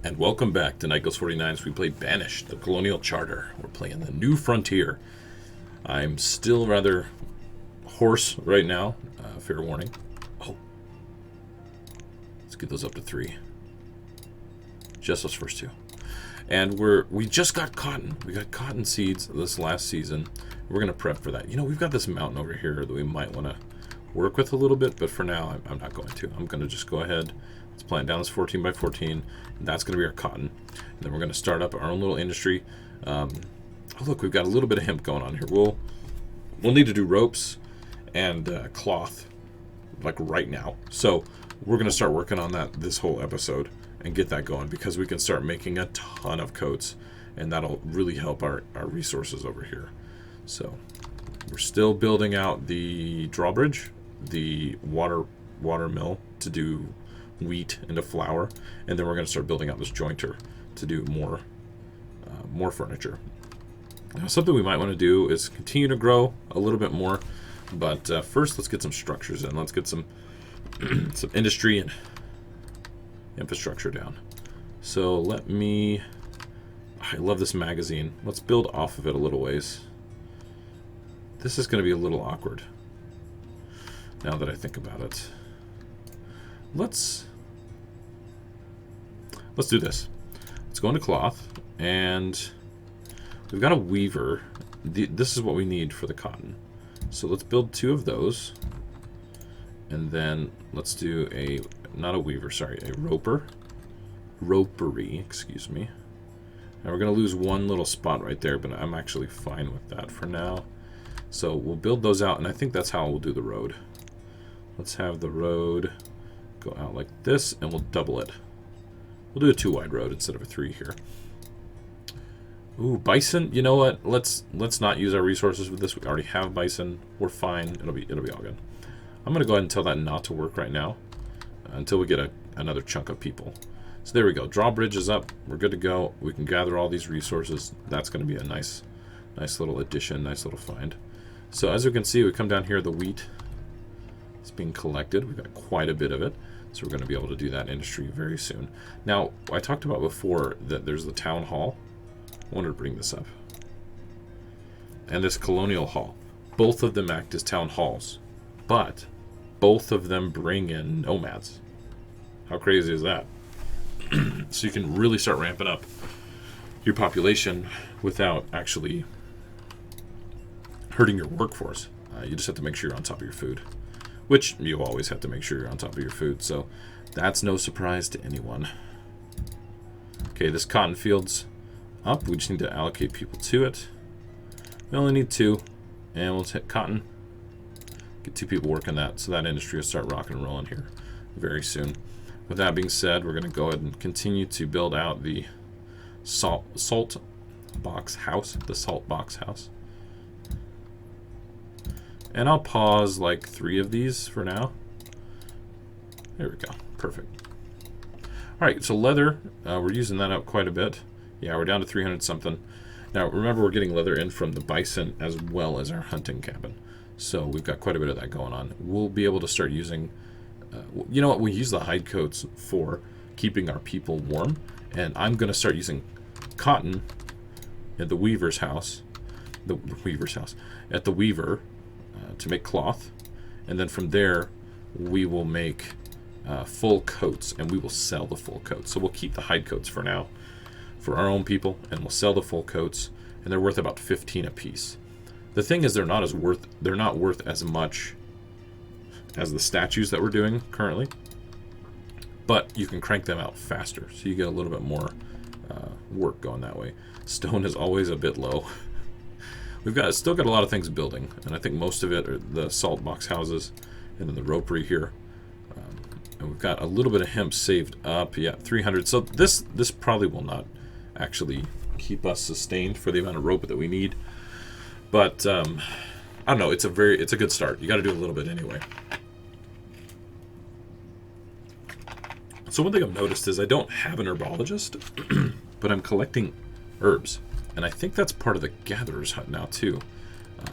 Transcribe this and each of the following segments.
And welcome back to Night Goes 49 as we play Banished, the Colonial Charter. We're playing the New Frontier. I'm still rather hoarse right now, fair warning. Oh, let's get those up to 3. Just those first 2. And we just got cotton. We got cotton seeds this last season. We're going to prep for that. You know, we've got this mountain over here that we might want to work with a little bit, but for now, I'm not going to. I'm going to just go ahead. Let's plant down this 14 by 14. And that's going to be our cotton. And then we're going to start up our own little industry. Oh, look, we've got a little bit of hemp going on here. We'll need to do ropes and cloth, like right now. So we're going to start working on that this whole episode and get that going because we can start making a ton of coats. And that'll really help our resources over here. So we're still building out the drawbridge, the water mill to do wheat into flour, and then we're going to start building out this jointer to do more furniture. Now, something we might want to do is continue to grow a little bit more, but first let's get some structures in. Let's get some some industry and infrastructure down. So I love this magazine. Let's build off of it a little ways. This is going to be a little awkward now that I think about it. Let's do this. Let's go into cloth, and we've got a weaver. This is what we need for the cotton. So let's build 2 of those, and then let's do not a weaver, sorry, a ropery, excuse me. Now we're going to lose one little spot right there, but I'm actually fine with that for now. So we'll build those out, and I think that's how we'll do the road. Let's have the road go out like this, and we'll double it. We'll do a 2-wide road instead of a 3 here. Ooh, bison. You know what? Let's not use our resources for this. We already have bison. We're fine. It'll be all good. I'm gonna go ahead and tell that not to work right now until we get another chunk of people. So there we go. Drawbridge is up. We're good to go. We can gather all these resources. That's going to be a nice little addition, nice little find. So as you can see, we come down here. The wheat is being collected. We've got quite a bit of it. So we're going to be able to do that industry very soon. Now, I talked about before that there's the town hall. I wanted to bring this up. And this colonial hall. Both of them act as town halls. But both of them bring in nomads. How crazy is that? So you can really start ramping up your population without actually hurting your workforce. You just have to make sure you're on top of your food. Which you always have to make sure you're on top of your food, so that's no surprise to anyone. Okay, this cotton field's up. We just need to allocate people to it. We only need 2, and we'll hit cotton. Get 2 people working that, so that industry will start rocking and rolling here very soon. With that being said, we're going to go ahead and continue to build out the salt box house, And I'll pause like 3 of these for now. There we go. Perfect. All right, so leather, we're using that up quite a bit. Yeah, we're down to 300 something. Now, remember, we're getting leather in from the bison as well as our hunting cabin. So we've got quite a bit of that going on. We'll be able to start using, you know what, we use the hide coats for keeping our people warm. And I'm going to start using cotton at the weaver's house, at the weaver, to make cloth, and then from there we will make full coats, and we will sell the full coats. So we'll keep the hide coats for now for our own people, and we'll sell the full coats, and they're worth about 15 a piece. The thing is, they're not worth as much as the statues that we're doing currently, but you can crank them out faster, so you get a little bit more work going that way. Stone is always a bit low. We've still got a lot of things building, and I think most of it are the salt box houses and then the ropery here. And we've got a little bit of hemp saved up. Yeah, 300. So this probably will not actually keep us sustained for the amount of rope that we need. But I don't know. It's a good start. You got to do a little bit anyway. So one thing I've noticed is I don't have an herbologist, but I'm collecting herbs. And I think that's part of the gatherer's hut now, too.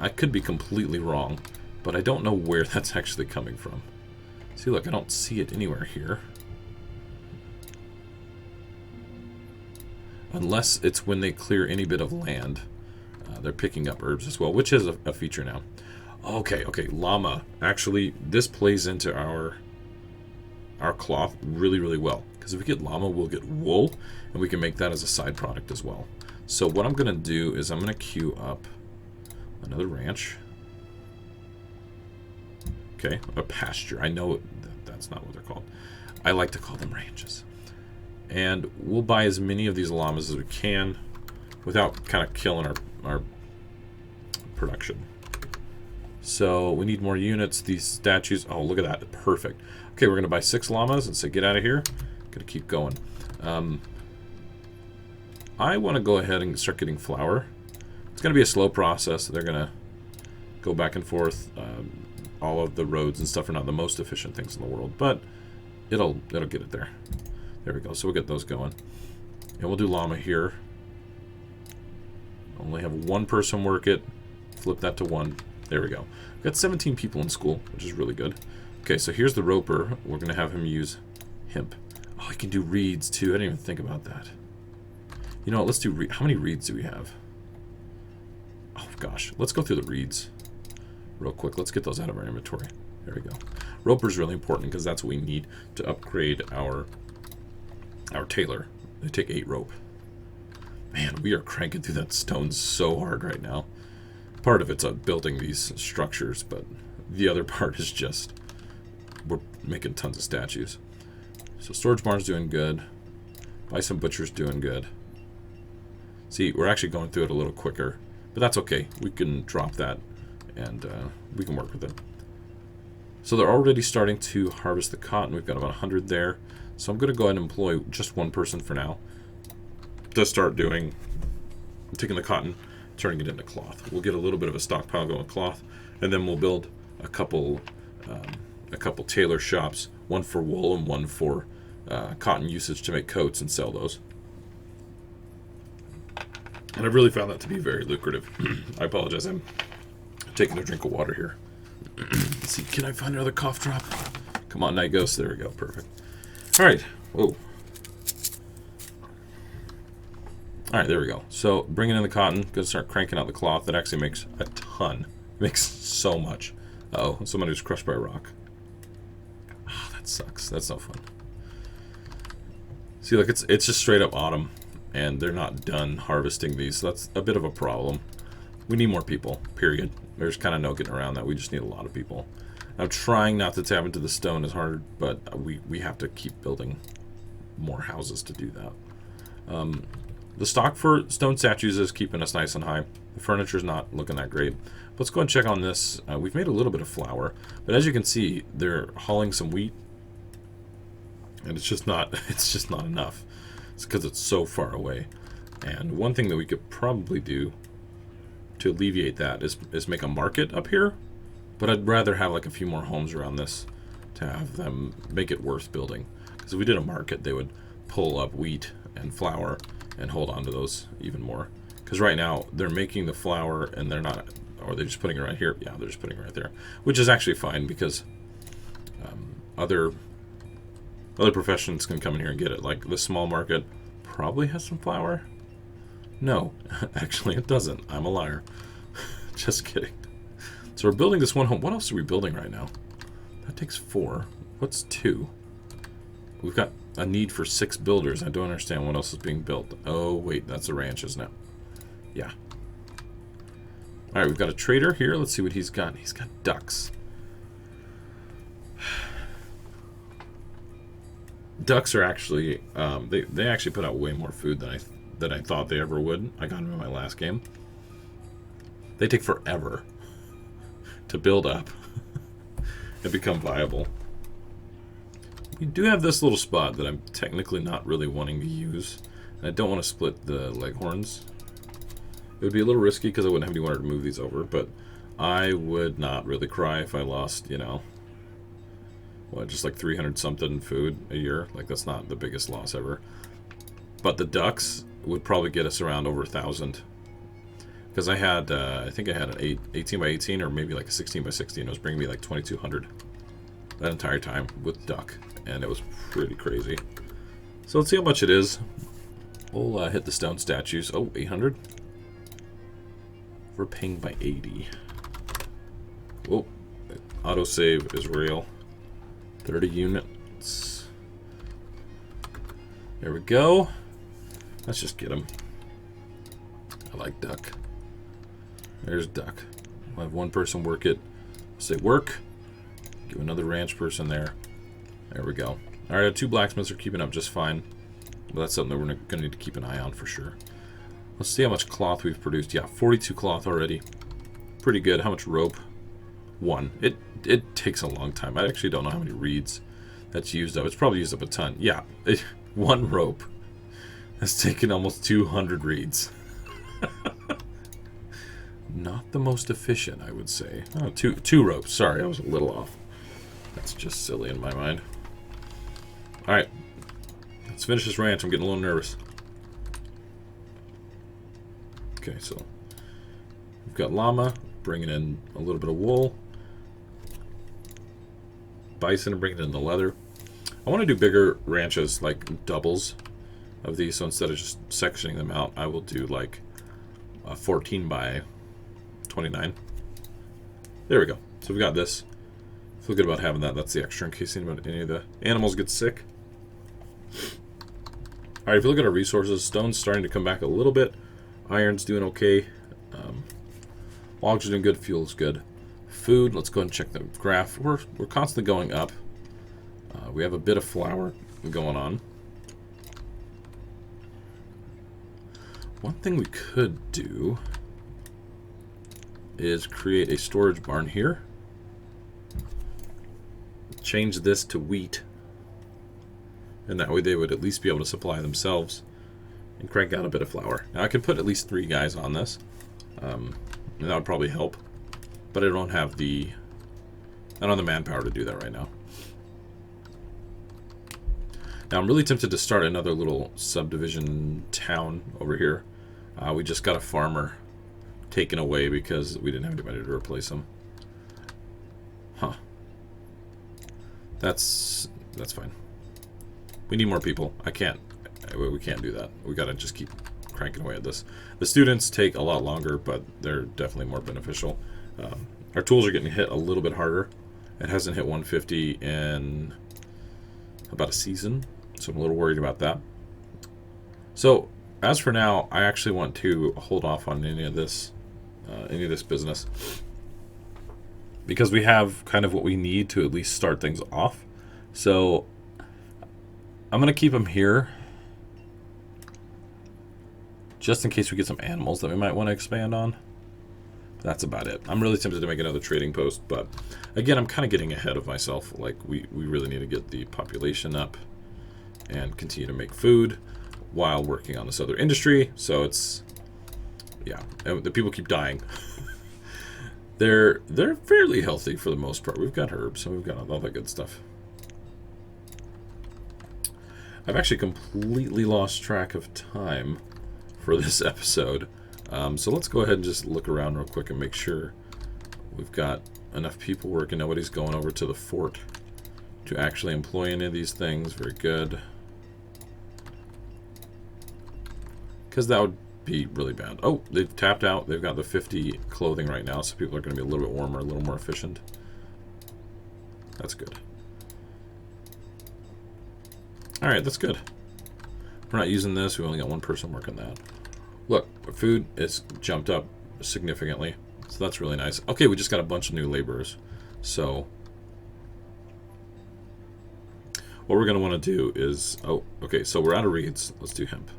I could be completely wrong, but I don't know where that's actually coming from. See, look, I don't see it anywhere here. unless it's when they clear any bit of land. They're picking up herbs as well, which is a feature now. Okay, llama. Actually, this plays into our cloth really, really well. Because if we get llama, we'll get wool, and we can make that as a side product as well. So what I'm going to do is I'm going to queue up another ranch. Okay, a pasture. I know that's not what they're called. I like to call them ranches. And we'll buy as many of these llamas as we can without kind of killing our production. So we need more units. These statues, oh, look at that, perfect. Okay, we're gonna buy 6 llamas and say get out of here. Gonna keep going. I want to go ahead and start getting flour. It's gonna be a slow process. They're gonna go back and forth. All of the roads and stuff are not the most efficient things in the world, but it'll get it there. There we go. So we'll get those going, and we'll do llama here. Only have one person work it. Flip that to 1. There we go. We've got 17 people in school, which is really good. Okay, so here's the roper. We're going to have him use hemp. Oh, he can do reeds, too. I didn't even think about that. You know what? Let's do how many reeds do we have? Oh, gosh. Let's go through the reeds real quick. Let's get those out of our inventory. There we go. Roper's really important because that's what we need to upgrade our tailor. They take 8 rope. Man, we are cranking through that stone so hard right now. Part of it's building these structures, but the other part is just we're making tons of statues. So storage barn's doing good. Bison butcher's doing good. See, we're actually going through it a little quicker, but that's okay. We can drop that, and we can work with it. So they're already starting to harvest the cotton. We've got about 100 there. So I'm going to go ahead and employ just one person for now to start taking the cotton, turning it into cloth. We'll get a little bit of a stockpile going with cloth, and then we'll build a couple tailor shops, one for wool and one for cotton usage to make coats and sell those. And I've really found that to be very lucrative. I apologize, I'm taking a drink of water here. Let's see, can I find another cough drop? Come on, Night Ghost. There we go, perfect. All right, whoa. All right, there we go. So bringing in the cotton, gonna start cranking out the cloth. That actually makes a ton. It makes so much. Uh-oh, somebody was crushed by a rock. Oh, that sucks. That's no fun. See, look, it's just straight up autumn, and they're not done harvesting these. So that's a bit of a problem. We need more people, period. There's kind of no getting around that. We just need a lot of people. I'm trying not to tap into the stone as hard, but we have to keep building more houses to do that. The stock for stone statues is keeping us nice and high. The furniture's not looking that great. Let's go and check on this. We've made a little bit of flour, but as you can see, they're hauling some wheat, and it's just not enough. It's because it's so far away. And one thing that we could probably do to alleviate that is make a market up here, but I'd rather have like a few more homes around this to have them make it worth building. Because if we did a market, they would pull up wheat and flour and hold on to those even more. Because right now they're making the flour and they're not, or they're just putting it right here. Yeah, they're just putting it right there, which is actually fine because other professions can come in here and get it. Like the small market probably has some flour. No, actually it doesn't. I'm a liar. Just kidding. So we're building this one home. What else are we building right now? That takes 4. What's 2? We've got a need for 6 builders. I don't understand what else is being built. Oh, wait, that's a ranch, isn't it? Yeah. All right, we've got a trader here. Let's see what he's got. He's got ducks. Ducks are actually, they actually put out way more food than I thought they ever would. I got them in my last game. They take forever to build up and become viable. We do have this little spot that I'm technically not really wanting to use. And I don't want to split the leghorns. It would be a little risky because I wouldn't have anywhere to move these over, but I would not really cry if I lost, you know, what, just like 300 something food a year. Like, that's not the biggest loss ever. But the ducks would probably get us around over 1,000. Because I had, I think I had an 18 by 18 or maybe like a 16 by 16. It was bringing me like 2,200 that entire time with duck. And it was pretty crazy. So let's see how much it is. We'll hit the stone statues. Oh, 800. We're paying by 80. Oh, autosave is real. 30 units. There we go. Let's just get him. I like duck. There's duck. We'll have one person work it. Say work. Give another ranch person there. There we go. Alright, 2 blacksmiths are keeping up just fine. But that's something that we're going to need to keep an eye on for sure. Let's see how much cloth we've produced. Yeah, 42 cloth already. Pretty good. How much rope? 1. It takes a long time. I actually don't know how many reeds that's used up. It's probably used up a ton. Yeah, 1 rope has taken almost 200 reeds. Not the most efficient, I would say. Oh, two ropes. Sorry, I was a little off. That's just silly in my mind. Alright. Let's finish this ranch. I'm getting a little nervous. Okay, so we've got llama bringing in a little bit of wool. Bison bringing in the leather. I want to do bigger ranches, like doubles of these. So instead of just sectioning them out, I will do like a 14 by 29. There we go. So we got this. Feel good about having that. That's the extra in case any of the animals get sick. Alright, if you look at our resources, stone's starting to come back a little bit. Iron's doing okay. Logs are doing good. Fuel's good. Food, let's go ahead and check the graph. We're constantly going up. We have a bit of flour going on. One thing we could do is create a storage barn here. Change this to wheat. And that way they would at least be able to supply themselves and crank out a bit of flour. Now I could put at least 3 guys on this. And that would probably help. But I don't have the manpower to do that right now. Now I'm really tempted to start another little subdivision town over here. We just got a farmer taken away because we didn't have anybody to replace him. Huh. That's fine. We need more people. We can't do that. We gotta just keep cranking away at this. The students take a lot longer, but they're definitely more beneficial. Our tools are getting hit a little bit harder. It hasn't hit 150 in about a season, so I'm a little worried about that. So as for now, I actually want to hold off on any of this business because we have kind of what we need to at least start things off. So I'm gonna keep them here just in case we get some animals that we might want to expand on. That's about it. I'm really tempted to make another trading post, but again, I'm kind of getting ahead of myself. Like, we really need to get the population up and continue to make food while working on this other industry. So it's, yeah, the people keep dying. They're fairly healthy for the most part. We've got herbs, and we've got all that good stuff. I've actually completely lost track of time for this episode. So let's go ahead and just look around real quick and make sure we've got enough people working. Nobody's going over to the fort to actually employ any of these things. Very good. Because that would be really bad. Oh, they've tapped out. They've got the 50 clothing right now, so people are going to be a little bit warmer, a little more efficient. That's good. Alright, that's good. We're not using this. We only got one person working that. Look, our food is jumped up significantly, so that's really nice. Okay, we just got a bunch of new laborers. So what we're going to want to do is... Oh, okay, so we're out of reeds. Let's do hemp.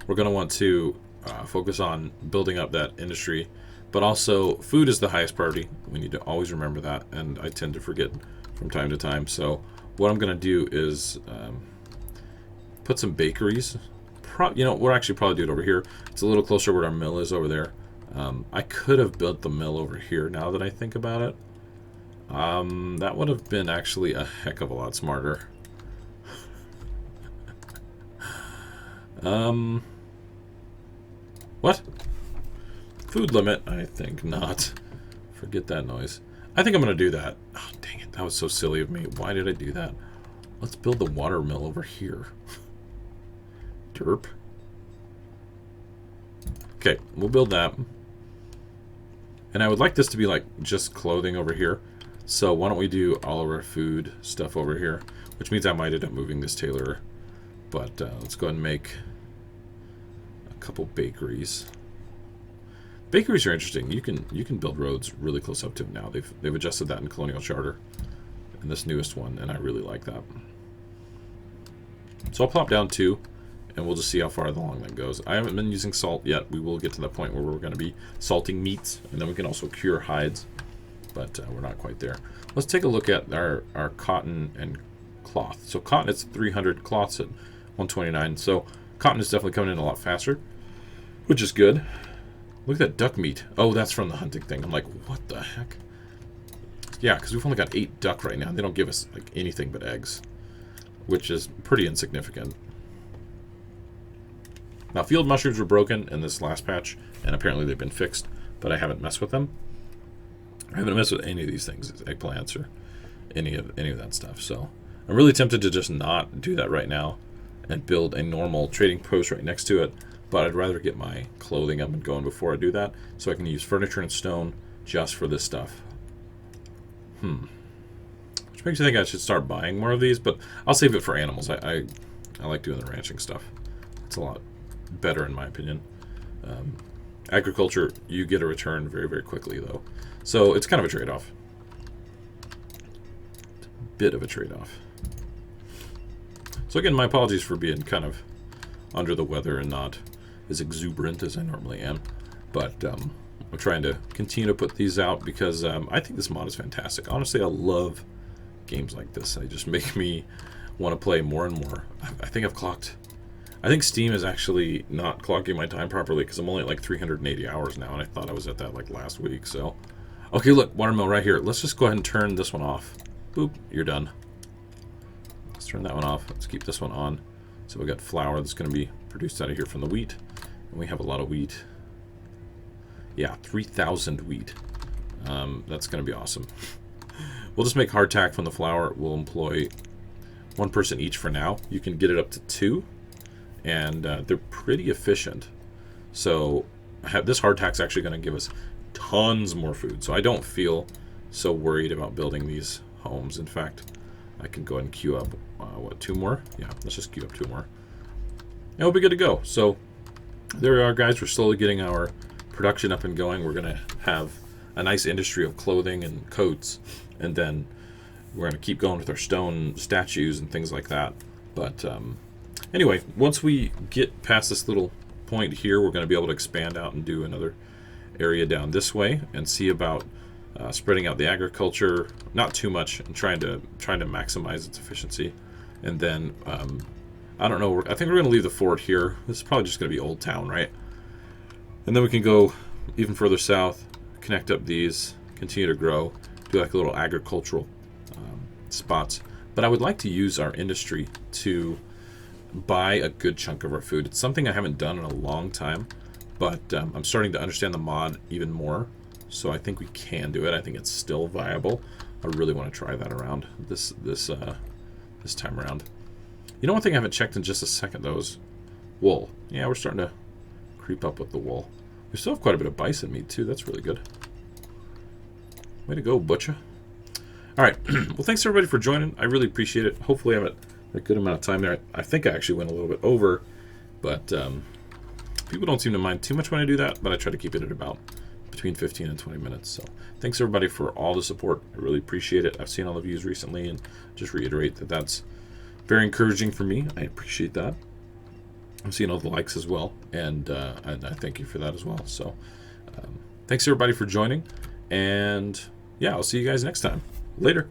We're going to want to focus on building up that industry, but also food is the highest priority. We need to always remember that, and I tend to forget from time to time. So what I'm going to do is put some bakeries. You know, we'll actually probably do it over here. It's a little closer where our mill is over there. I could have built the mill over here now that I think about it. That would have been actually a heck of a lot smarter. What? Food limit? I think not. Forget that noise. I think I'm going to do that. Oh, dang it. That was so silly of me. Why did I do that? Let's build the water mill over here. Derp. Okay, we'll build that. And I would like this to be like just clothing over here. So why don't we do all of our food stuff over here, which means I might end up moving this tailor. But let's go ahead and make a couple bakeries. Bakeries are interesting. You can build roads really close up to them now. They've adjusted that in Colonial Charter, in this newest one, and I really like that. So I'll plop down 2, and we'll just see how far along that goes. I haven't been using salt yet. We will get to that point where we're going to be salting meats, and then we can also cure hides, but we're not quite there. Let's take a look at our cotton and cloth. So cotton is 300, cloth's at 129. So cotton is definitely coming in a lot faster, which is good. Look at that duck meat. Oh, that's from the hunting thing. I'm like, what the heck? Yeah, because we've only got 8 duck right now. They don't give us like anything but eggs, which is pretty insignificant. Now, field mushrooms were broken in this last patch, and apparently they've been fixed, but I haven't messed with them. I haven't messed with any of these things, eggplants or any of that stuff. So I'm really tempted to just not do that right now and build a normal trading post right next to it. But I'd rather get my clothing up and going before I do that, so I can use furniture and stone just for this stuff. Which makes me think I should start buying more of these, but I'll save it for animals. I like doing the ranching stuff. It's a lot better in my opinion. Agriculture, you get a return very, very quickly though. So it's kind of a trade-off. It's a bit of a trade-off. So again, my apologies for being kind of under the weather and not as exuberant as I normally am, but I'm trying to continue to put these out because I think this mod is fantastic. Honestly, I love games like this. They just make me want to play more and more. I think I've clocked. I think Steam is actually not clocking my time properly because I'm only at like 380 hours now, and I thought I was at that like last week. So, okay, look, watermill right here. Let's just go ahead and turn this one off. Boop, you're done. Let's turn that one off. Let's keep this one on. So we got flour that's going to be produced out of here from the wheat. And we have a lot of wheat. Yeah, 3,000 wheat. That's going to be awesome. We'll just make hardtack from the flour. We'll employ 1 person each for now. You can get it up to 2. And they're pretty efficient. So this hardtack's actually going to give us tons more food. So I don't feel so worried about building these homes. In fact, I can go ahead and queue up, what, 2 more? Yeah, let's just queue up 2 more. And we'll be good to go. So there we are, guys. We're slowly getting our production up and going. We're going to have a nice industry of clothing and coats. And then we're going to keep going with our stone statues and things like that. But anyway, once we get past this little point here, we're going to be able to expand out and do another area down this way and see about spreading out the agriculture, not too much, and trying to maximize its efficiency. And then I don't know. I think we're going to leave the fort here. This is probably just going to be Old Town, right? And then we can go even further south, connect up these, continue to grow, do like little agricultural spots. But I would like to use our industry to buy a good chunk of our food. It's something I haven't done in a long time, but I'm starting to understand the mod even more. So I think we can do it. I think it's still viable. I really want to try that around this time around. You know, one thing I haven't checked in just a second though is wool. Yeah, we're starting to creep up with the wool. We still have quite a bit of bison meat too. That's really good. Way to go, butcher. All right. Well, thanks everybody for joining. I really appreciate it. Hopefully I have a good amount of time there. I think I actually went a little bit over, but people don't seem to mind too much when I do that, but I try to keep it at about between 15 and 20 minutes. So thanks everybody for all the support. I really appreciate it. I've seen all the views recently, and just reiterate that that's very encouraging for me. I appreciate that. I'm seeing all the likes as well, and I thank you for that as well. So thanks everybody for joining, and yeah, I'll see you guys next time. Later.